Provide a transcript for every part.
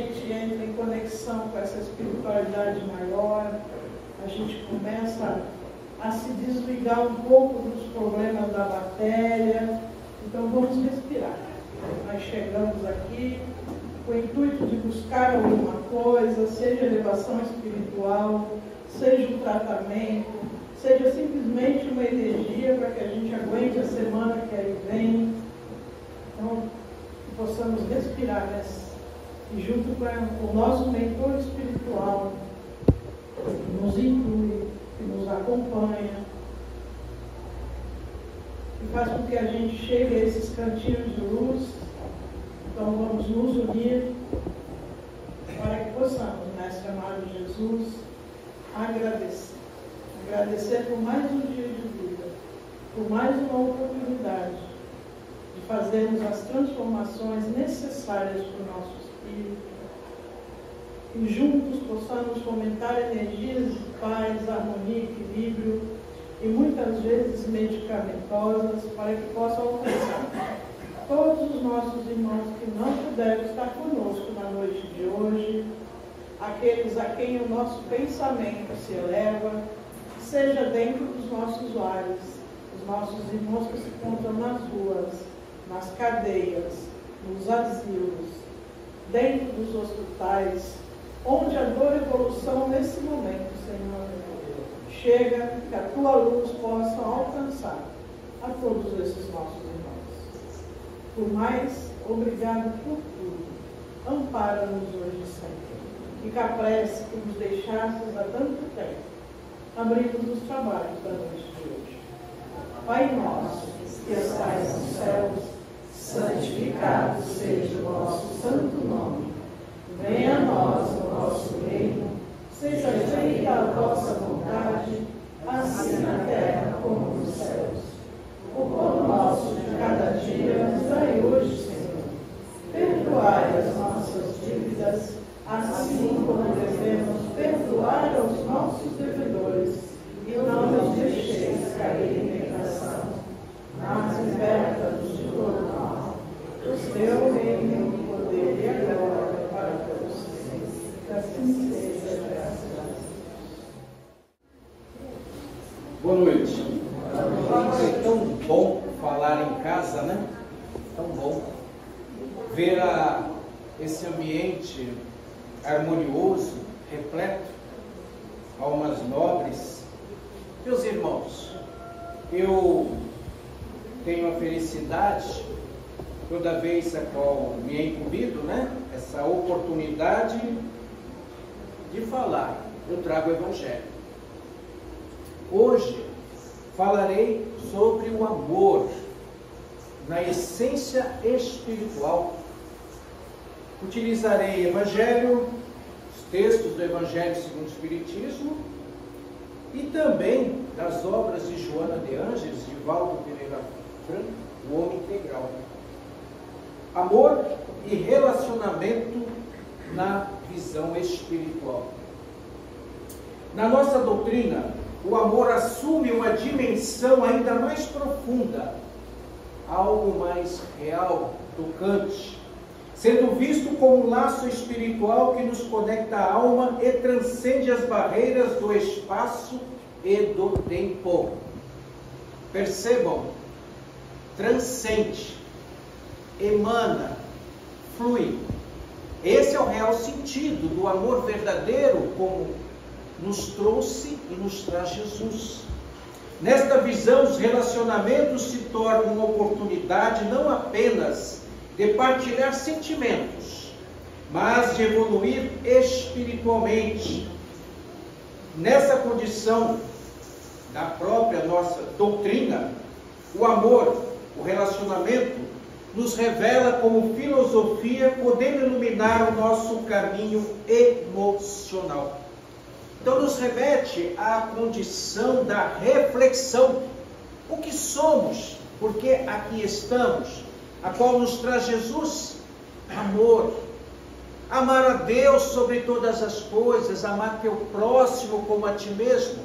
gente entra em conexão com essa espiritualidade maior, a gente começa a se desligar um pouco dos problemas da matéria. Então vamos respirar. Nós chegamos aqui com o intuito de buscar alguma coisa, seja elevação espiritual, seja um tratamento, seja simplesmente uma energia para que a gente aguente a semana que aí vem. Então, que possamos respirar e junto com o nosso mentor espiritual, que nos inclui, que nos acompanha, que faz com que a gente chegue a esses cantinhos de luz. Então vamos nos unir para que possamos, Mestre amado Jesus, agradecer por mais um dia de vida, por mais uma oportunidade de fazermos as transformações necessárias para o nosso espírito, e juntos possamos fomentar energias de paz, harmonia, equilíbrio e muitas vezes medicamentosas para que possam alcançar todos os nossos irmãos que não puderam estar conosco na noite de hoje, aqueles a quem o nosso pensamento se eleva, seja dentro dos nossos lares, os nossos irmãos que se encontram nas ruas, nas cadeias, nos asilos, dentro dos hospitais, onde a dor e evolução nesse momento, Senhor, chega, que a tua luz possa alcançar a todos esses nossos irmãos. Por mais, obrigado por tudo. Ampara-nos hoje e sempre. E que a prece que nos deixastes há tanto tempo, abrimos os trabalhos da noite de hoje. Pai nosso, que estais nos céus, santificado seja o vosso santo nome. Venha a nós o vosso reino, seja feita a vossa vontade, assim na terra como nos céus. O pão nosso de cada dia nos dai hoje, Senhor. Perdoai as nossas dívidas, assim como devemos perdoar aos nossos devedores. E não nos deixeis cair em tentação, mas liberta-nos de todo mal. O teu reino, o poder e a glória para todos sempre. Que assim seja, graças a Deus. Boa noite. É tão bom falar em casa, né? Tão bom ver esse ambiente harmonioso, repleto, almas nobres. Meus irmãos, eu tenho a felicidade, toda vez a qual me é incumbido, né? Essa oportunidade de falar. Eu trago o Evangelho. Hoje falarei sobre o amor na essência espiritual. Utilizarei Evangelho, os textos do Evangelho segundo o Espiritismo e também das obras de Joana de Ângeles, de Valdo Pereira Franco, O Homem Integral. Amor e relacionamento na visão espiritual. Na nossa doutrina, o amor assume uma dimensão ainda mais profunda, algo mais real, tocante, sendo visto como um laço espiritual que nos conecta à alma e transcende as barreiras do espaço e do tempo. Percebam, transcende, emana, flui. Esse é o real sentido do amor verdadeiro, como nos trouxe e nos traz Jesus. Nesta visão, os relacionamentos se tornam uma oportunidade não apenas de partilhar sentimentos, mas de evoluir espiritualmente. Nessa condição da própria nossa doutrina, o amor, o relacionamento, nos revela como filosofia, podendo iluminar o nosso caminho emocional. Então nos remete à condição da reflexão. O que somos? Porque aqui estamos? A qual nos traz Jesus? Amor. Amar a Deus sobre todas as coisas, amar teu próximo como a ti mesmo.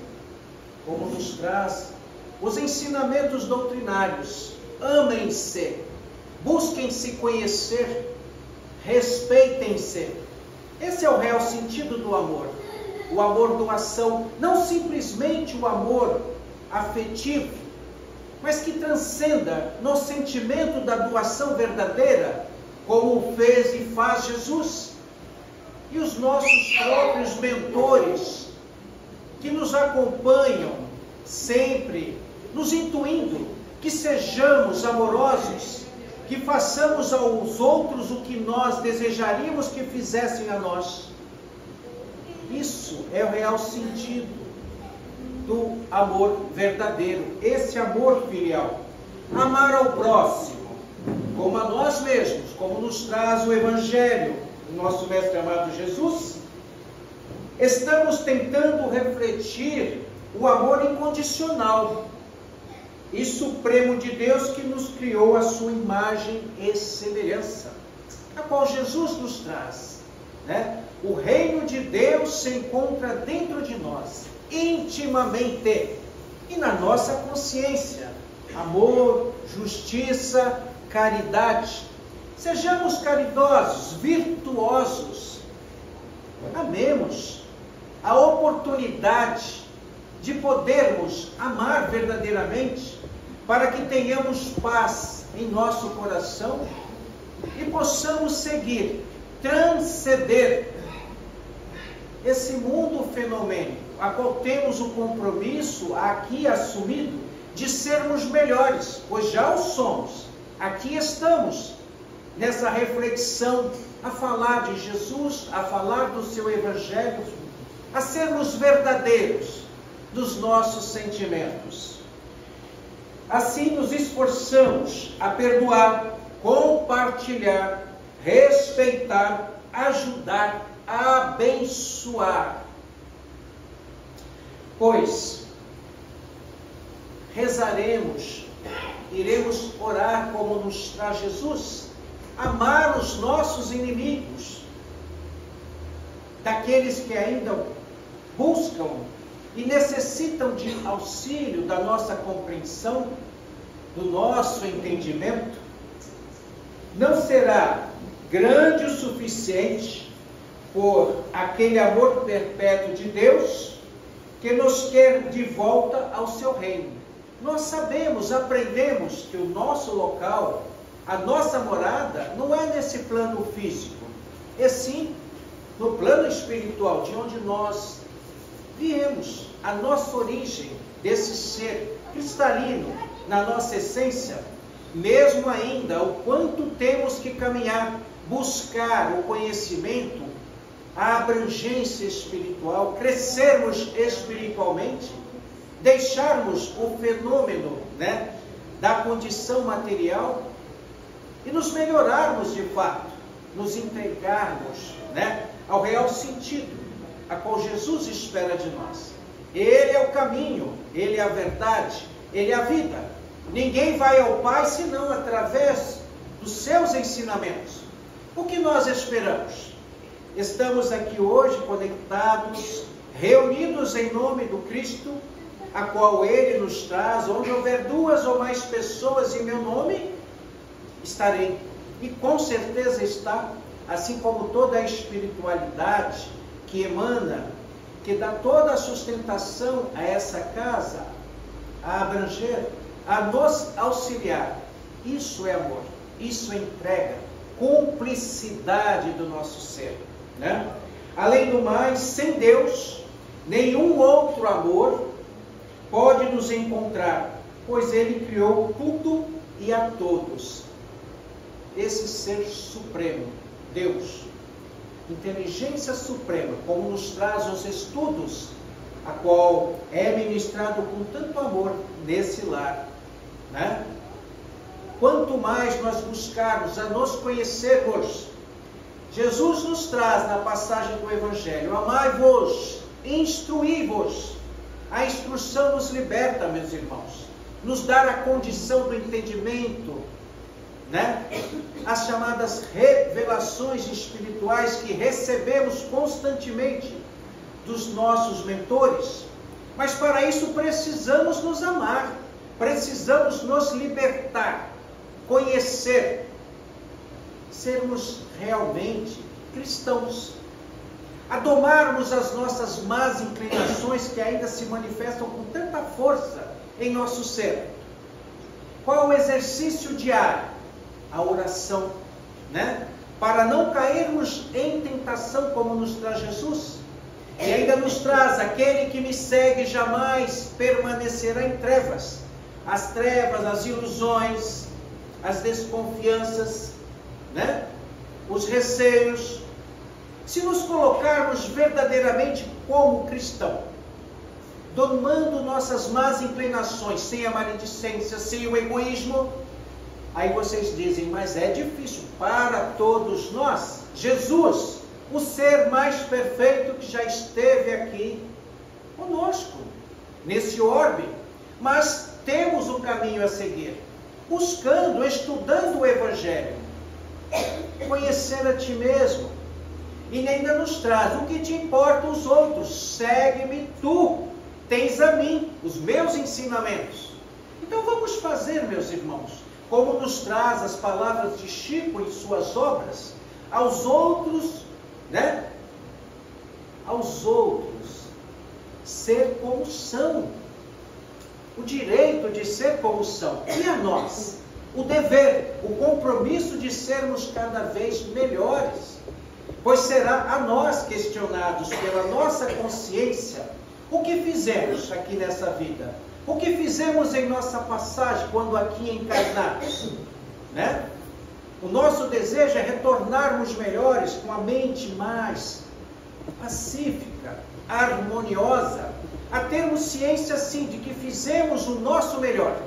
Como nos traz os ensinamentos doutrinários. Amem-se, busquem se conhecer, respeitem-se, Esse é o real sentido do amor. O amor doação, não simplesmente o amor afetivo, mas que transcenda no sentimento da doação verdadeira, como fez e faz Jesus. E os nossos próprios mentores, que nos acompanham sempre, nos intuindo que sejamos amorosos, que façamos aos outros o que nós desejaríamos que fizessem a nós. Isso é o real sentido do amor verdadeiro, esse amor filial. Amar ao próximo, como a nós mesmos, como nos traz o Evangelho, o nosso Mestre amado Jesus. Estamos tentando refletir o amor incondicional e supremo de Deus, que nos criou a sua imagem e semelhança, a qual Jesus nos traz, né? O reino de Deus se encontra dentro de nós, intimamente, e na nossa consciência. Amor, justiça, caridade. Sejamos caridosos, virtuosos. Amemos a oportunidade de podermos amar verdadeiramente, para que tenhamos paz em nosso coração e possamos seguir, transcender esse mundo fenômeno, a qual temos o compromisso aqui assumido de sermos melhores, pois já o somos. Aqui estamos, nessa reflexão, a falar de Jesus, a falar do seu Evangelho, a sermos verdadeiros dos nossos sentimentos. Assim nos esforçamos a perdoar, compartilhar, respeitar, ajudar, abençoar. Pois rezaremos, iremos orar como nos traz Jesus, amar os nossos inimigos, daqueles que ainda buscam e necessitam de auxílio da nossa compreensão, do nosso entendimento. Não será grande o suficiente por aquele amor perpétuo de Deus que nos quer de volta ao seu reino. Nós sabemos, aprendemos que o nosso local, a nossa morada, não é nesse plano físico, e sim no plano espiritual, de onde nós viemos, a nossa origem, desse ser cristalino, na nossa essência. Mesmo ainda, o quanto temos que caminhar, buscar o conhecimento, a abrangência espiritual, crescermos espiritualmente, deixarmos o fenômeno, né, da condição material e nos melhorarmos de fato, nos entregarmos, né, ao real sentido a qual Jesus espera de nós. Ele é o caminho, Ele é a verdade, Ele é a vida. Ninguém vai ao Pai senão através dos seus ensinamentos. O que nós esperamos? Estamos aqui hoje conectados, reunidos em nome do Cristo, a qual Ele nos traz. Onde houver 2 ou mais pessoas em meu nome, estarei. E com certeza está, assim como toda a espiritualidade que emana, que dá toda a sustentação a essa casa, a abranger, a nos auxiliar. Isso é amor, isso é entrega, cumplicidade do nosso ser, né? Além do mais, sem Deus, nenhum outro amor pode nos encontrar, pois Ele criou tudo e a todos. Esse ser supremo, Deus, inteligência suprema, como nos traz os estudos, a qual é ministrado com tanto amor nesse lar, né? Quanto mais nós buscarmos a nos conhecermos, Jesus nos traz na passagem do Evangelho: amai-vos, instruí-vos. A instrução nos liberta, meus irmãos, nos dá a condição do entendimento, né? As chamadas revelações espirituais que recebemos constantemente dos nossos mentores. Mas para isso precisamos nos amar, precisamos nos libertar, conhecer, sermos realmente cristãos, a domarmos as nossas más inclinações que ainda se manifestam com tanta força em nosso ser. Qual o exercício diário? A oração, né? Para não cairmos em tentação, como nos traz Jesus. E ainda nos traz: aquele que me segue jamais permanecerá em trevas. As trevas, as ilusões, as desconfianças, né? Os receios. Se nos colocarmos verdadeiramente como cristão, domando nossas más inclinações, sem a maledicência, sem o egoísmo, aí vocês dizem: mas é difícil para todos nós. Jesus, o ser mais perfeito que já esteve aqui conosco, nesse orbe, mas temos um caminho a seguir, buscando, estudando o Evangelho, conhecer a ti mesmo. E ainda nos traz: o que te importa os outros? Segue-me tu, tens a mim, os meus ensinamentos. Então vamos fazer, meus irmãos, como nos traz as palavras de Chico em suas obras, aos outros, né? Aos outros, ser como são. O direito de ser como são. E a nós? O dever, o compromisso de sermos cada vez melhores. Pois será a nós questionados pela nossa consciência o que fizemos aqui nessa vida. O que fizemos em nossa passagem quando aqui encarnados, né? O nosso desejo é retornarmos melhores, com a mente mais pacífica, harmoniosa, a termos ciência, sim, de que fizemos o nosso melhor,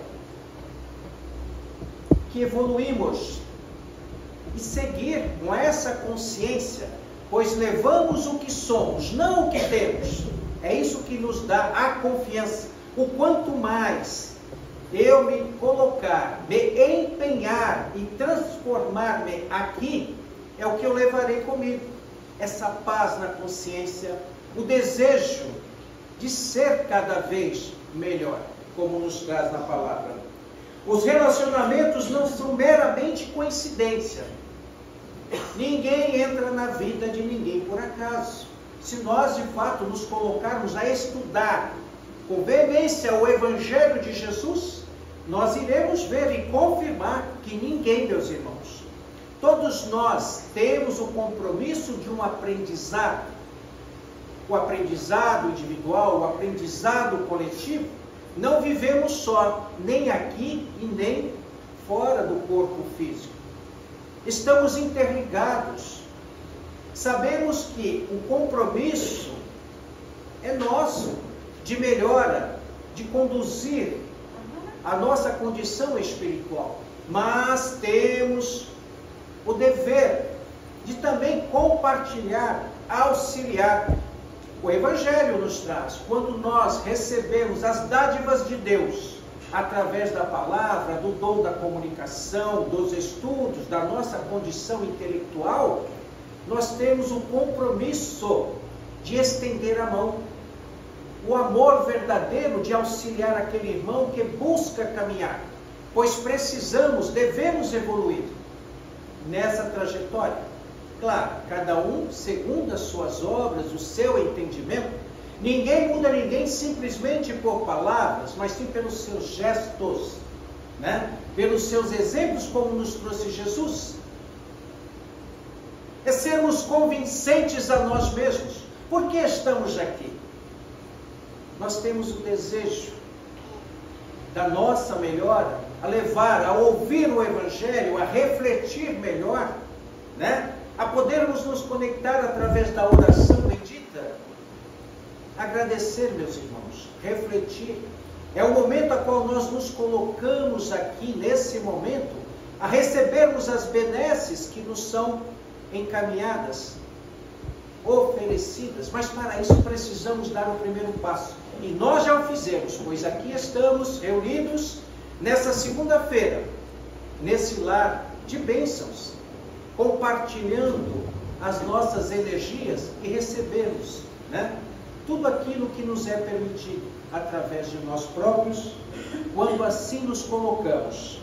que evoluímos, e seguir com essa consciência, pois levamos o que somos, não o que temos. É isso que nos dá a confiança. O quanto mais eu me colocar, me empenhar e transformar-me aqui, é o que eu levarei comigo. Essa paz na consciência, o desejo de ser cada vez melhor, como nos traz na palavra. Os relacionamentos não são meramente coincidência. Ninguém entra na vida de ninguém por acaso. Se nós de fato nos colocarmos a estudar com veemência o Evangelho de Jesus, nós iremos ver e confirmar que ninguém, meus irmãos, todos nós temos o compromisso de um aprendizado, o aprendizado individual, o aprendizado coletivo. Não vivemos só, nem aqui e nem fora do corpo físico. Estamos interligados. Sabemos que o compromisso é nosso, de melhora, de conduzir a nossa condição espiritual. Mas temos o dever de também compartilhar, auxiliar. O Evangelho nos traz, quando nós recebemos as dádivas de Deus, através da palavra, do dom da comunicação, dos estudos, da nossa condição intelectual, nós temos o compromisso de estender a mão. O amor verdadeiro de auxiliar aquele irmão que busca caminhar. Pois precisamos, devemos evoluir nessa trajetória. Claro, cada um segundo as suas obras, o seu entendimento. Ninguém muda ninguém simplesmente por palavras, mas sim pelos seus gestos, né? Pelos seus exemplos, como nos trouxe Jesus. É sermos convincentes a nós mesmos. Por que estamos aqui? Nós temos o desejo da nossa melhora, a levar, a ouvir o Evangelho, a refletir melhor, né? A podermos nos conectar através da oração bendita. Agradecer, meus irmãos, refletir. É o momento a qual nós nos colocamos aqui, nesse momento, a recebermos as benesses que nos são encaminhadas, oferecidas. Mas para isso precisamos dar o primeiro passo. E nós já o fizemos, pois aqui estamos reunidos nessa segunda-feira, nesse lar de bênçãos, compartilhando as nossas energias e recebemos, né? Tudo aquilo que nos é permitido através de nós próprios, quando assim nos colocamos.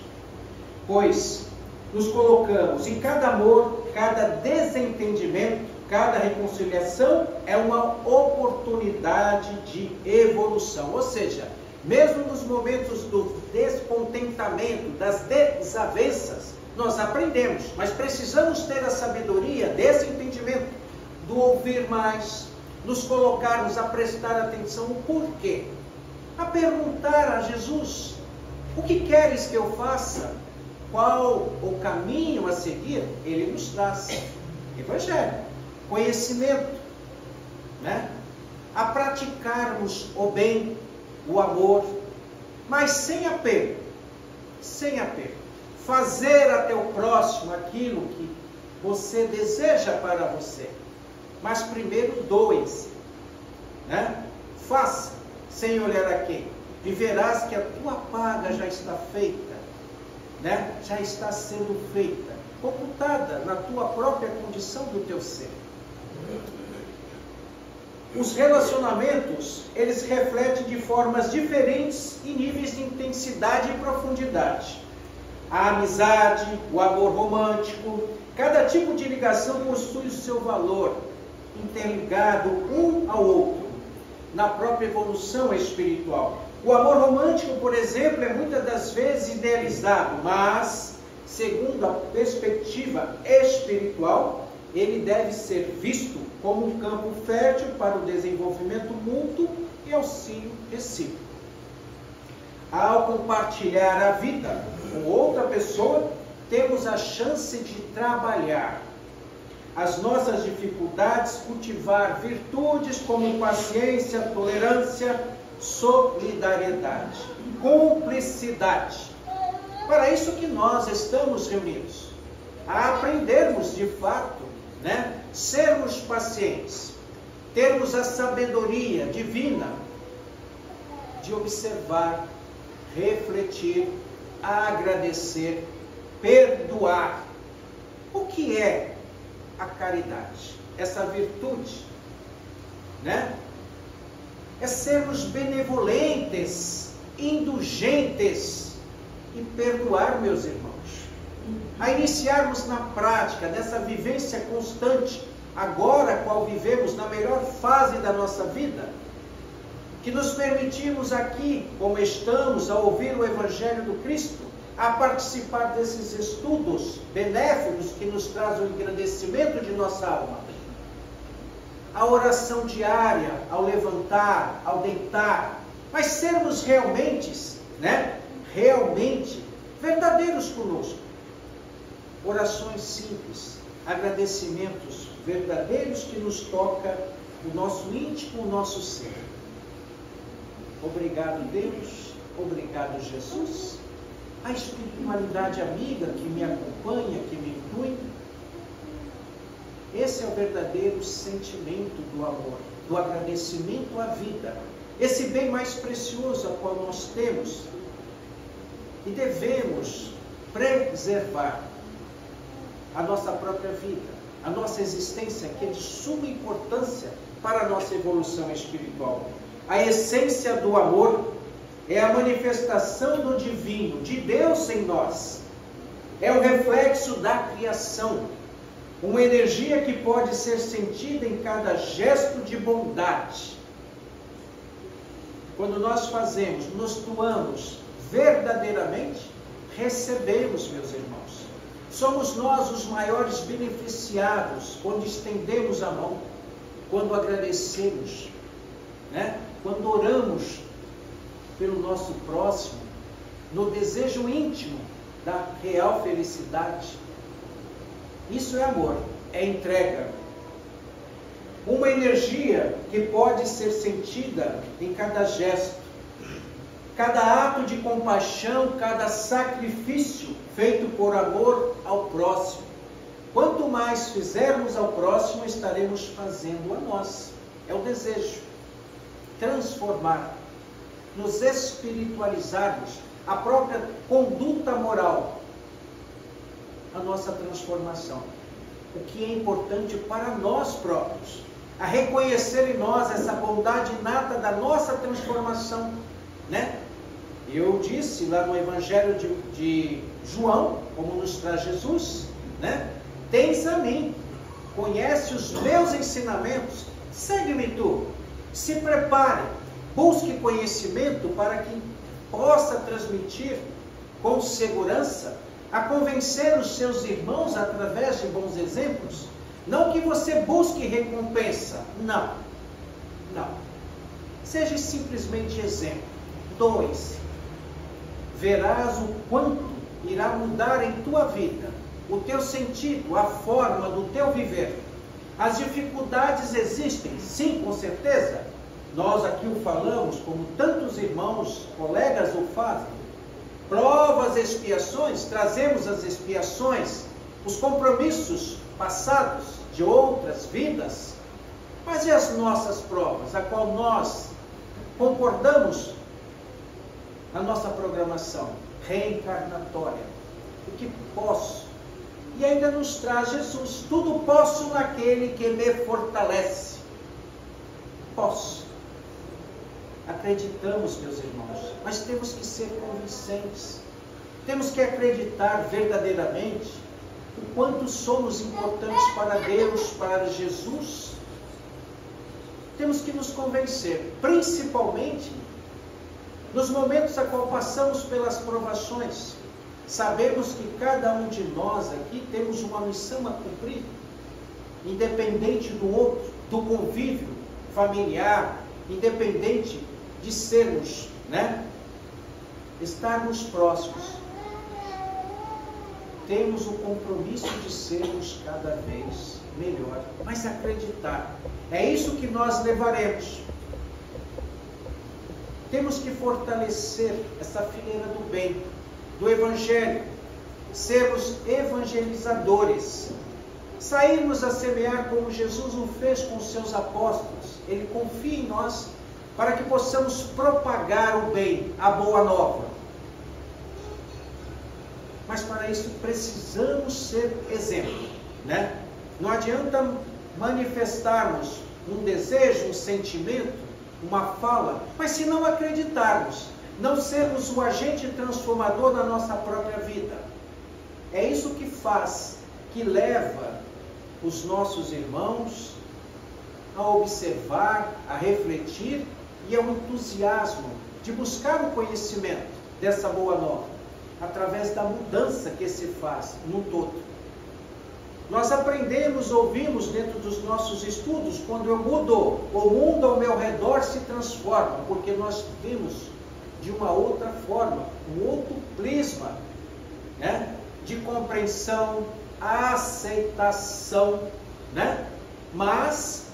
Pois nos colocamos em cada amor, cada desentendimento, Cada reconciliação é uma oportunidade de evolução. Ou seja, mesmo nos momentos do descontentamento, das desavenças, nós aprendemos, mas precisamos ter a sabedoria desse entendimento, do ouvir mais, nos colocarmos a prestar atenção no porquê, a perguntar a Jesus: o que queres que eu faça? Qual o caminho a seguir? Ele nos traz Evangelho, conhecimento, né? A praticarmos o bem, o amor, mas sem apego, sem apego. Fazer a teu próximo aquilo que você deseja para você, mas primeiro doe-se, né? Faça, sem olhar a quem, e verás que a tua paga já está feita, né? Já está sendo feita, computada na tua própria condição do teu ser. Os relacionamentos, eles refletem de formas diferentes e níveis de intensidade e profundidade. A amizade, o amor romântico, cada tipo de ligação possui o seu valor, interligado um ao outro, na própria evolução espiritual. O amor romântico, por exemplo, é muitas das vezes idealizado, mas, segundo a perspectiva espiritual, ele deve ser visto como um campo fértil para o desenvolvimento mútuo e auxílio recíproco. Ao compartilhar a vida com outra pessoa, temos a chance de trabalhar as nossas dificuldades, cultivar virtudes como paciência, tolerância, solidariedade, cumplicidade. Para isso que nós estamos reunidos, a aprendermos de fato, né? Sermos pacientes, termos a sabedoria divina de observar, refletir, agradecer, perdoar. O que é a caridade? Essa virtude, né? É sermos benevolentes, indulgentes e perdoar, meus irmãos. A iniciarmos na prática dessa vivência constante, agora qual vivemos na melhor fase da nossa vida, que nos permitimos aqui, como estamos, a ouvir o Evangelho do Cristo, a participar desses estudos benéficos que nos trazem o engrandecimento de nossa alma. A oração diária, ao levantar, ao deitar, mas sermos realmente, né? Realmente verdadeiros conosco. Orações simples, agradecimentos verdadeiros que nos toca o nosso íntimo, o nosso ser. Obrigado, Deus. Obrigado, Jesus. A espiritualidade amiga que me acompanha, que me inclui. Esse é o verdadeiro sentimento do amor, do agradecimento à vida. Esse bem mais precioso a qual nós temos e devemos preservar a nossa própria vida, a nossa existência, que é de suma importância para a nossa evolução espiritual. A essência do amor é a manifestação do divino, de Deus em nós. É o reflexo da criação, uma energia que pode ser sentida em cada gesto de bondade. Quando nós fazemos, nos doamos verdadeiramente, recebemos, meus irmãos. Somos nós os maiores beneficiados quando estendemos a mão, quando agradecemos, né? Quando oramos pelo nosso próximo, no desejo íntimo da real felicidade. Isso é amor, é entrega. Uma energia que pode ser sentida em cada gesto, cada ato de compaixão, cada sacrifício feito por amor ao próximo. Quanto mais fizermos ao próximo, estaremos fazendo a nós. É o desejo. Transformar, nos espiritualizarmos, a própria conduta moral, a nossa transformação. O que é importante para nós próprios, a reconhecer em nós essa bondade inata da nossa transformação, né? Eu disse lá no Evangelho de João, como nos traz Jesus, né? Tens a mim, conhece os meus ensinamentos, segue-me tu. Se prepare, busque conhecimento para que possa transmitir com segurança, a convencer os seus irmãos através de bons exemplos. Não que você busque recompensa, não. Seja simplesmente exemplo. 2. Verás o quanto irá mudar em tua vida, o teu sentido, a forma do teu viver. As dificuldades existem, sim, com certeza. Nós aqui o falamos, como tantos irmãos, colegas o fazem. Provas, expiações, trazemos as expiações, os compromissos passados de outras vidas. Mas e as nossas provas, a qual nós concordamos na nossa programação reencarnatória? O que posso? E ainda nos traz Jesus: tudo posso naquele que me fortalece. Posso. Acreditamos, meus irmãos, mas temos que ser convincentes. Temos que acreditar verdadeiramente o quanto somos importantes para Deus, para Jesus. Temos que nos convencer, principalmente nos momentos a qual passamos pelas provações. Sabemos que cada um de nós aqui temos uma missão a cumprir, independente do outro, do convívio familiar, independente de sermos, estarmos próximos. Temos o compromisso de sermos cada vez melhor, mas acreditar. É isso que nós levaremos. Temos que fortalecer essa fileira do bem, do Evangelho, sermos evangelizadores, sairmos a semear como Jesus o fez com os seus apóstolos. Ele confia em nós para que possamos propagar o bem, a boa nova. Mas para isso precisamos ser exemplo, Não adianta manifestarmos um desejo, um sentimento, uma fala, mas se não acreditarmos, não sermos o agente transformador na nossa própria vida. É isso que faz, que leva os nossos irmãos a observar, a refletir e ao entusiasmo de buscar o conhecimento dessa boa nova, através da mudança que se faz no todo. Nós aprendemos, ouvimos dentro dos nossos estudos, quando eu mudo, o mundo ao meu redor se transforma, porque nós vemos de uma outra forma, um outro prisma, de compreensão, aceitação, mas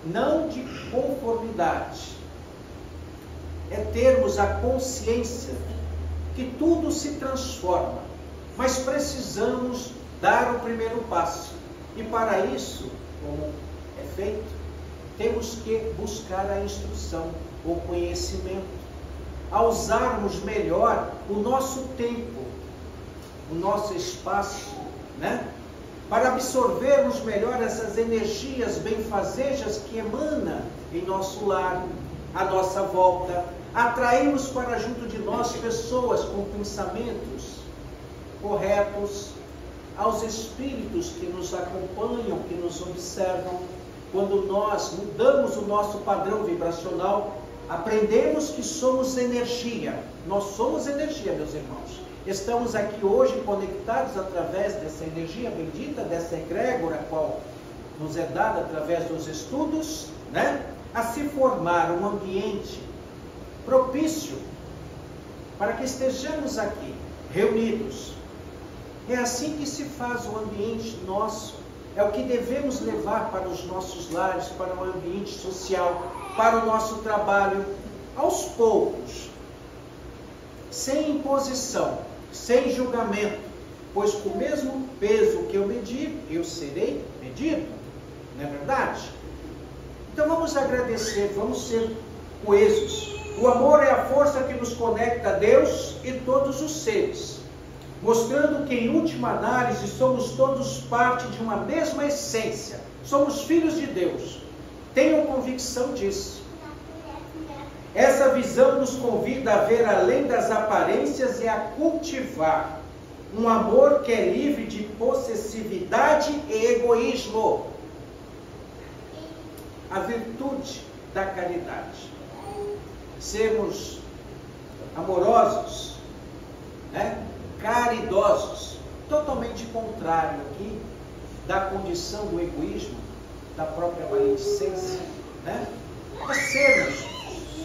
não de conformidade. É termos a consciência que tudo se transforma, mas precisamos dar o primeiro passo. E para isso, como é feito, temos que buscar a instrução, o conhecimento, a usarmos melhor o nosso tempo, o nosso espaço, para absorvermos melhor essas energias benfazejas que emanam em nosso lar, à nossa volta. Atraímos para junto de nós pessoas com pensamentos corretos, aos espíritos que nos acompanham, que nos observam. Quando nós mudamos o nosso padrão vibracional, aprendemos que somos energia. Nós somos energia, meus irmãos. Estamos aqui hoje conectados através dessa energia bendita, dessa egrégora qual nos é dada através dos estudos, a se formar um ambiente propício para que estejamos aqui reunidos. É assim que se faz o ambiente nosso. É o que devemos levar para os nossos lares, para o ambiente social, para o nosso trabalho, aos poucos, sem imposição, sem julgamento, pois com o mesmo peso que eu medir, eu serei medido. Não é verdade? Então vamos agradecer, vamos ser coesos. O amor é a força que nos conecta a Deus e todos os seres, mostrando que, em última análise, somos todos parte de uma mesma essência. Somos filhos de Deus. Tenham convicção disso. Essa visão nos convida a ver além das aparências e a cultivar Um amor que é livre de possessividade e egoísmo. A virtude da caridade. Sermos amorosos, né? Caridosos. Totalmente contrário aqui da condição do egoísmo, da própria maledicência, né? É sermos,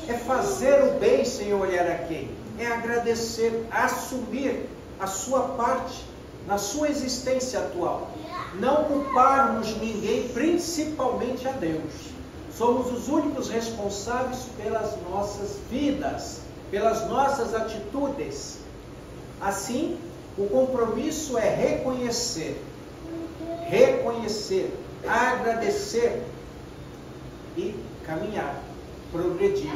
é fazer o bem sem olhar a quem, é agradecer, assumir a sua parte na sua existência atual, não culparmos ninguém, principalmente a Deus. Somos os únicos responsáveis pelas nossas vidas, pelas nossas atitudes. Assim, o compromisso é reconhecer, agradecer e caminhar, progredir.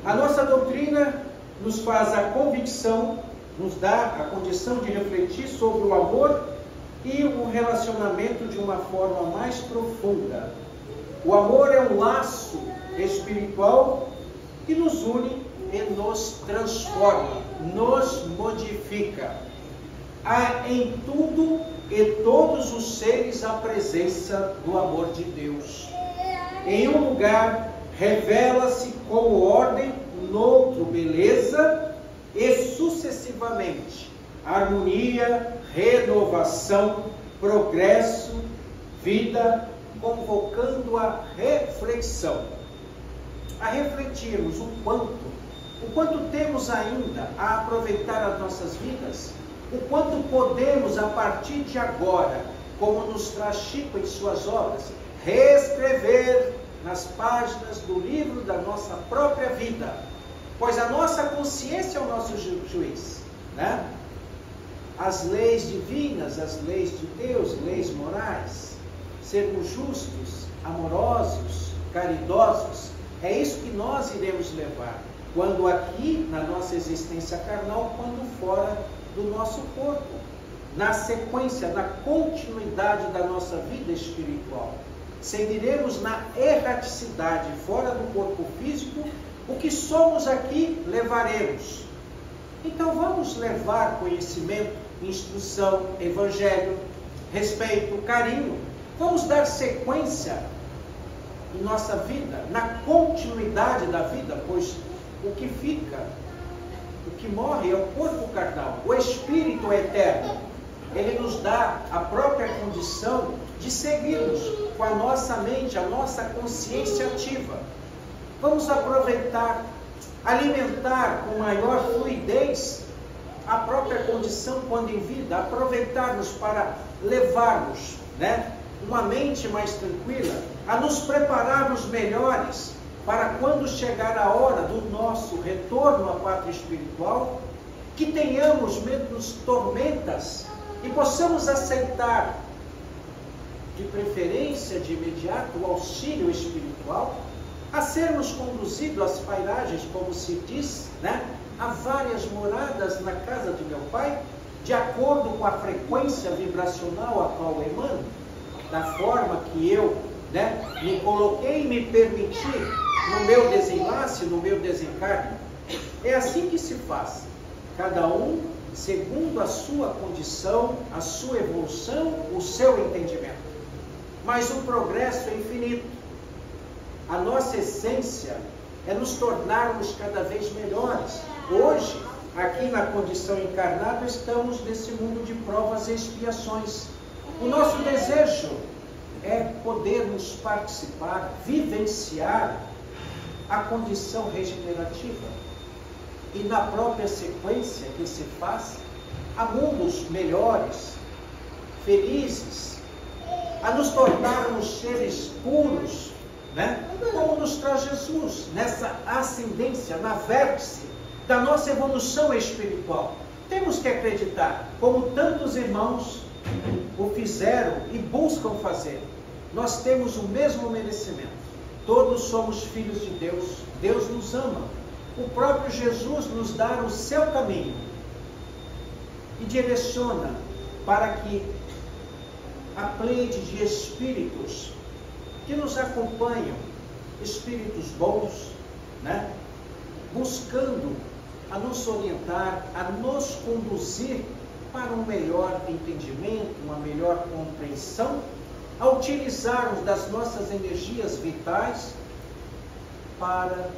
A nossa doutrina nos faz a convicção, nos dá a condição de refletir sobre o amor e o relacionamento de uma forma mais profunda. O amor é um laço espiritual que nos une e nos transforma, nos modifica. Há em tudo e todos os seres a presença do amor de Deus. Em um lugar revela-se como ordem, noutro beleza e sucessivamente harmonia, renovação, progresso, vida, convocando a reflexão. A refletirmos o quanto temos ainda a aproveitar as nossas vidas, o quanto podemos a partir de agora, como nos traz Chico em suas obras, reescrever nas páginas do livro da nossa própria vida, pois a nossa consciência é o nosso juiz, né? As leis divinas, as leis de Deus, leis morais, sermos justos, amorosos, caridosos, é isso que nós iremos levar, quando aqui na nossa existência carnal, quando fora do nosso corpo, na sequência, na continuidade da nossa vida espiritual. Seguiremos na erraticidade fora do corpo físico, o que somos aqui levaremos. Então vamos levar conhecimento, instrução, evangelho, respeito, carinho. Vamos dar sequência em nossa vida, na continuidade da vida, pois o que fica, o que morre é o corpo carnal, o espírito é eterno. Ele nos dá a própria condição de seguirmos com a nossa mente, a nossa consciência ativa. Vamos aproveitar, alimentar com maior fluidez a própria condição quando em vida, aproveitarmos para levarmos, né, uma mente mais tranquila, a nos prepararmos melhores para quando chegar a hora do nosso retorno à pátria espiritual, que tenhamos menos tormentas e possamos aceitar, de preferência de imediato, o auxílio espiritual, a sermos conduzidos às pairagens, como se diz, né? Há várias moradas na casa de meu Pai, de acordo com a frequência vibracional a qual emano, da forma que eu, né, me coloquei e me permiti no meu desenlace, no meu desencarne. É assim que se faz, cada um segundo a sua condição, a sua evolução, o seu entendimento. Mas o progresso é infinito. A nossa essência é nos tornarmos cada vez melhores. Hoje, aqui na condição encarnada, estamos nesse mundo de provas e expiações. O nosso desejo é podermos participar, vivenciar a condição regenerativa. E na própria sequência que se faz, a mundos melhores, felizes, a nos tornarmos seres puros, né? Como nos traz Jesus, nessa ascendência, na vértice da nossa evolução espiritual. Temos que acreditar, como tantos irmãos o fizeram e buscam fazer. Nós temos o mesmo merecimento. Todos somos filhos de Deus. Deus nos ama. O próprio Jesus nos dá o seu caminho e direciona para que a pleide de espíritos que nos acompanham, espíritos bons, né? Buscando a nos orientar, a nos conduzir para um melhor entendimento, uma melhor compreensão, a utilizarmos das nossas energias vitais para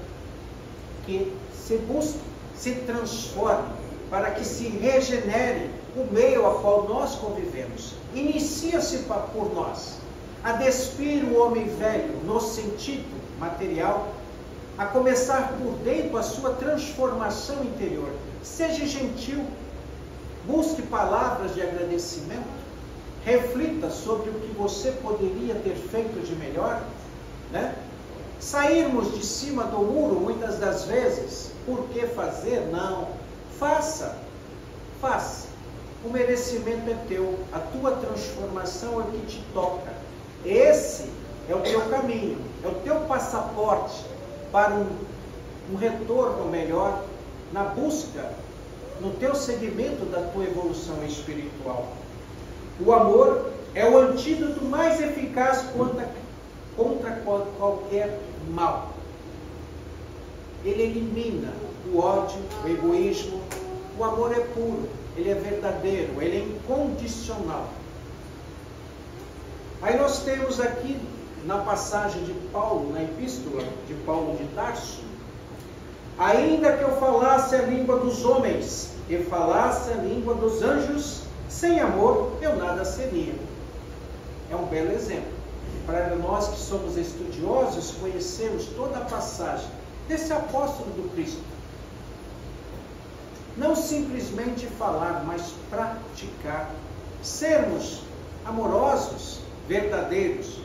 que se busque, se transforme, para que se regenere o meio a qual nós convivemos. Inicia-se por nós a despir o homem velho no sentido material, a começar por dentro a sua transformação interior. Seja gentil, busque palavras de agradecimento, reflita sobre o que você poderia ter feito de melhor, né? Sairmos de cima do muro muitas das vezes. Por que fazer? Não. Faça. O merecimento é teu, a tua transformação é o que te toca. Esse é o teu caminho, é o teu passaporte para um retorno melhor na busca, no teu segmento da tua evolução espiritual. O amor é o antídoto mais eficaz contra qualquer mal. Ele elimina o ódio, o egoísmo. O amor é puro, ele é verdadeiro, ele é incondicional. Aí nós temos aqui, na passagem de Paulo, na epístola de Paulo de Tarso: ainda que eu falasse a língua dos homens e falasse a língua dos anjos, sem amor eu nada seria. É um belo exemplo. Para nós que somos estudiosos, conhecemos toda a passagem desse apóstolo do Cristo. Não simplesmente falar, mas praticar. Sermos amorosos, verdadeiros.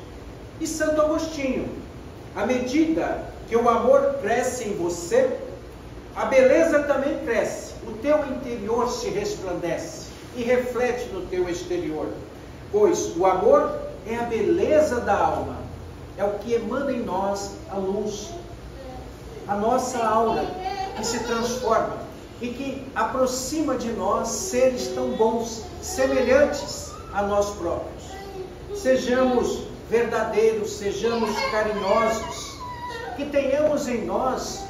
E Santo Agostinho: à medida que o amor cresce em você, a beleza também cresce. O teu interior se resplandece e reflete no teu exterior. Pois o amor é a beleza da alma. É o que emana em nós a luz. A nossa aura que se transforma e que aproxima de nós seres tão bons, semelhantes a nós próprios. Sejamos verdadeiros, sejamos carinhosos, que tenhamos em nós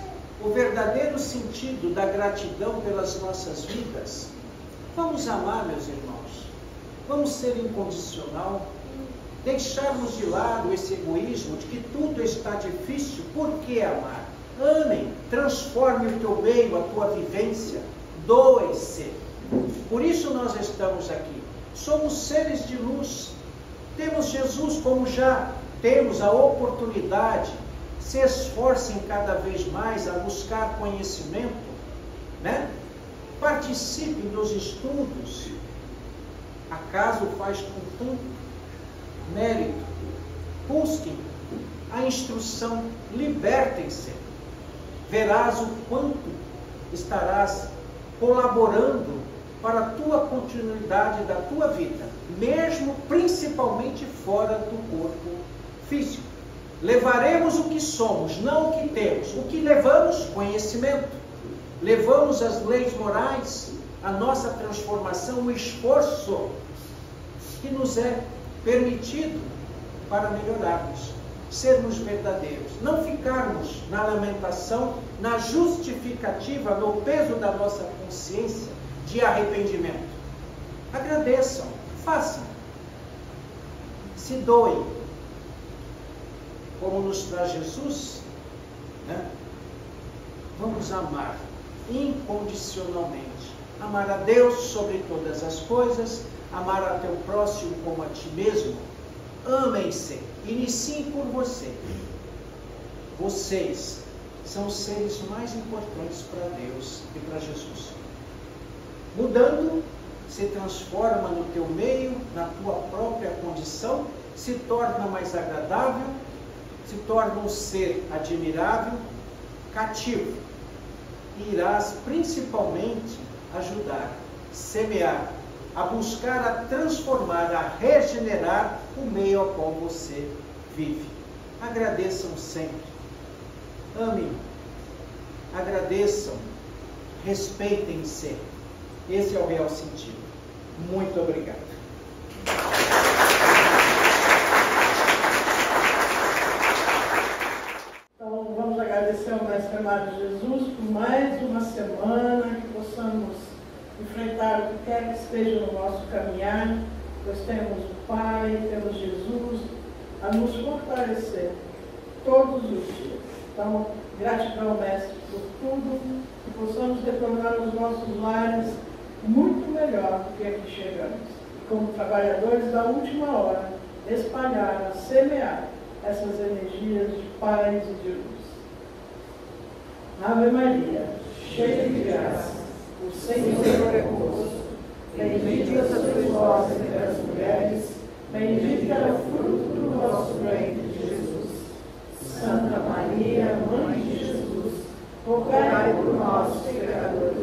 o verdadeiro sentido da gratidão pelas nossas vidas. Vamos amar, meus irmãos, vamos ser incondicional, deixarmos de lado esse egoísmo de que tudo está difícil. Por que amar? Amem, transforme o teu meio, a tua vivência, doe-se. Por isso nós estamos aqui. Somos seres de luz. Temos Jesus, como já temos a oportunidade. Se esforcem cada vez mais a buscar conhecimento, né? Participem dos estudos. Acaso faz com tanto mérito? Busquem a instrução, libertem-se. Verás o quanto estarás colaborando para a tua continuidade da tua vida, mesmo principalmente fora do corpo físico. Levaremos o que somos, não o que temos. O que levamos? Conhecimento. Levamos as leis morais, a nossa transformação, o esforço que nos é permitido para melhorarmos. Sermos verdadeiros, não ficarmos na lamentação, na justificativa, no peso da nossa consciência de arrependimento. Agradeçam, façam, se doem, como nos traz Jesus, né? Vamos amar incondicionalmente, amar a Deus sobre todas as coisas, amar a teu próximo como a ti mesmo. Amem-se, iniciem por você. Vocês são os seres mais importantes para Deus e para Jesus. Mudando, se transforma no teu meio, na tua própria condição, se torna mais agradável, se torna um ser admirável, cativo. E irás principalmente ajudar, semear, a buscar, a transformar, a regenerar o meio ao qual você vive. Agradeçam sempre. Amem. Agradeçam. Respeitem-se. Esse é o real sentido. Muito obrigado. Então, vamos agradecer ao Mestre amado Jesus por mais uma semana, que possamos enfrentar o que quer que esteja no nosso caminhar, pois temos o Pai, temos Jesus a nos fortalecer todos os dias. Então, gratidão, Mestre, por tudo, que possamos retornar aos nossos lares muito melhor do que aqui chegamos. E como trabalhadores da última hora, espalhar, semear essas energias de paz e de luz. Ave Maria, cheia de graça, o Senhor é convosco. Bendita sois vós entre as mulheres, bendito é o fruto do vosso ventre, Jesus. Santa Maria, Mãe de Jesus, rogai por nós, pecadores,